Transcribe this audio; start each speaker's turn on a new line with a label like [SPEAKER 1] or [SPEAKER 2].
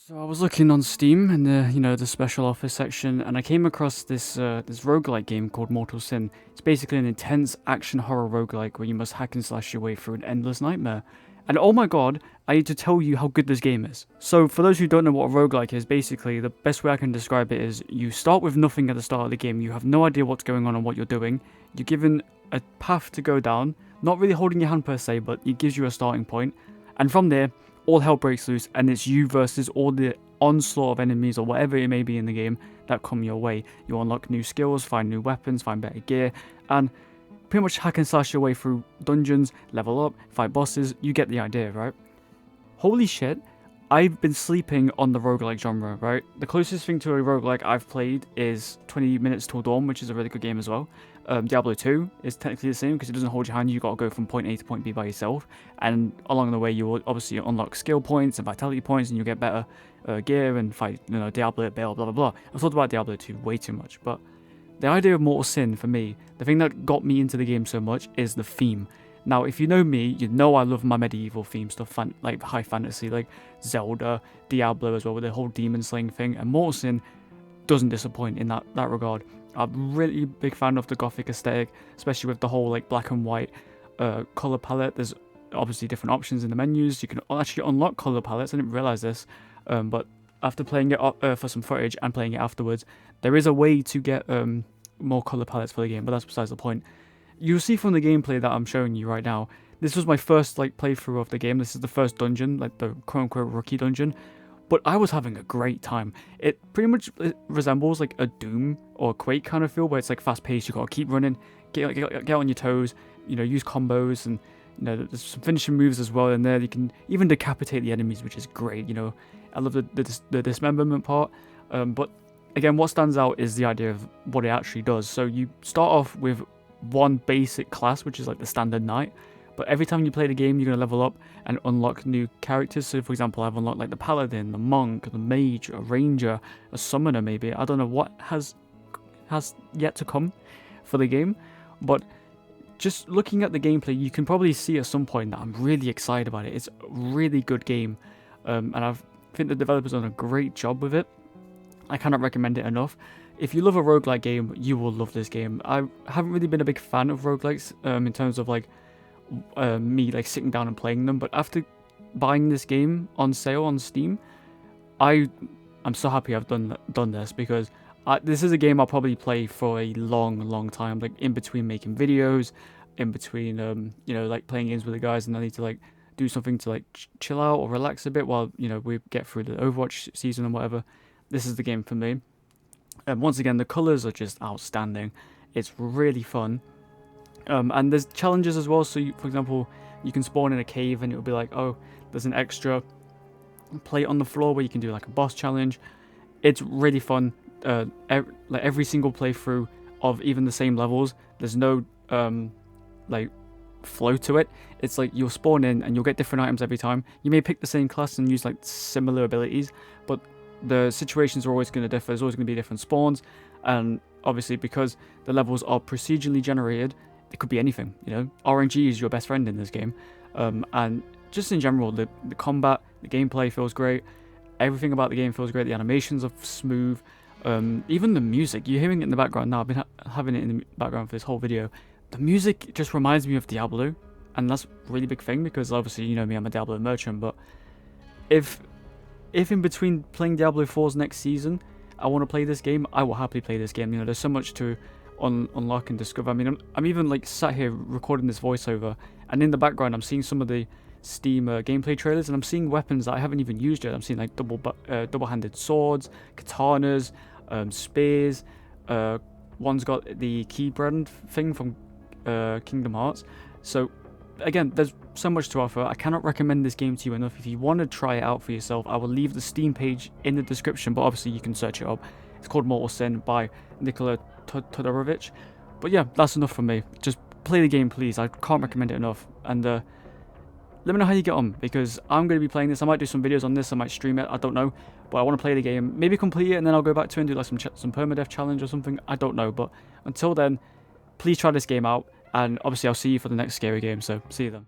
[SPEAKER 1] So I was looking on Steam in the special offer section, and I came across this roguelike game called Mortal Sin. It's basically an intense action horror roguelike where you must hack and slash your way through an endless nightmare. And oh my god, I need to tell you how good this game is. So for those who don't know what a roguelike is, basically the best way I can describe it is you start with nothing at the start of the game. You have no idea what's going on and what you're doing. You're given a path to go down, not really holding your hand per se, but it gives you a starting point. And from there, all hell breaks loose, and it's you versus all the onslaught of enemies or whatever it may be in the game that come your way. You unlock new skills, find new weapons, find better gear, and pretty much hack and slash your way through dungeons, level up, fight bosses. You get the idea, right? Holy shit, I've been sleeping on the roguelike genre, right? The closest thing to a roguelike I've played is 20 Minutes Till Dawn, which is a really good game as well. Diablo 2 is technically the same because it doesn't hold your hand. You got to go from point A to point B by yourself, and along the way you will obviously unlock skill points and vitality points, and you'll get better gear and fight, Diablo, blah blah blah. I've talked about Diablo 2 way too much, but the idea of Mortal Sin for me, the thing that got me into the game so much is the theme. Now, if you know me, you know I love my medieval theme stuff, like high fantasy, like Zelda, Diablo as well, with the whole demon slaying thing, and Mortal Sin doesn't disappoint in that regard. I'm really big fan of the gothic aesthetic, especially with the whole like black and white color palette. There's obviously different options in the menus. You can actually unlock color palettes. I didn't realize this, but after playing it for some footage and playing it afterwards, there is a way to get more color palettes for the game, but that's besides the point. You'll see from the gameplay that I'm showing you right now, this was my first playthrough of the game. This is the first dungeon, like the quote-unquote rookie dungeon, but I was having a great time. It pretty much resembles like a Doom or a Quake kind of feel, where it's like fast-paced. You gotta keep running, get on your toes, use combos, and there's some finishing moves as well in there. You can even decapitate the enemies, which is great. I love the dismemberment part, but again, what stands out is the idea of what it actually does. So you start off with one basic class, which is like the standard knight, but every time you play the game, you're going to level up and unlock new characters. So for example, I've unlocked like the paladin, the monk, the mage, a ranger, a summoner maybe. I don't know what has yet to come for the game, but just looking at the gameplay, you can probably see at some point that I'm really excited about it. It's a really good game, and I think the developers done a great job with it. I cannot recommend it enough. If you love a roguelike game, you will love this game. I haven't really been a big fan of roguelikes in terms of me sitting down and playing them, but after buying this game on sale on Steam, I'm so happy I've done this, because this is a game I'll probably play for a long time, like in between making videos, in between playing games with the guys, and I need to do something to chill out or relax a bit while we get through the Overwatch season and whatever. This is the game for me. Once again, the colors are just outstanding. It's really fun. And there's challenges as well. So, for example, you can spawn in a cave and it'll be like, oh, there's an extra plate on the floor where you can do like a boss challenge. It's really fun. Every single playthrough of even the same levels, there's no flow to it. It's like you'll spawn in and you'll get different items every time. You may pick the same class and use similar abilities, but the situations are always going to differ. There's always going to be different spawns, and obviously because the levels are procedurally generated, it could be anything. RNG is your best friend in this game, and just in general, the combat, the gameplay feels great. Everything about the game feels great. The animations are smooth. Even the music, you're hearing it in the background now. I've been having it in the background for this whole video. The music just reminds me of Diablo, and that's a really big thing because obviously you know me, I'm a Diablo merchant. But if in between playing Diablo 4's next season, I want to play this game, I will happily play this game. There's so much to unlock and discover. I mean, I'm even sat here recording this voiceover, and in the background I'm seeing some of the Steam gameplay trailers, and I'm seeing weapons that I haven't even used yet. I'm seeing double-handed swords, katanas, spears. One's got the key brand thing from Kingdom Hearts. So again, there's so much to offer. I cannot recommend this game to you enough. If you want to try it out for yourself, I will leave the Steam page in the description, but obviously you can search it up. It's called Mortal Sin by Nikola Todorovic. But yeah, that's enough from me. Just play the game, please. I can't recommend it enough. And let me know how you get on, because I'm going to be playing this. I might do some videos on this. I might stream it. I don't know. But I want to play the game. Maybe complete it, and then I'll go back to it and do some permadeath challenge or something. I don't know. But until then, please try this game out. And obviously, I'll see you for the next scary game. So, see you then.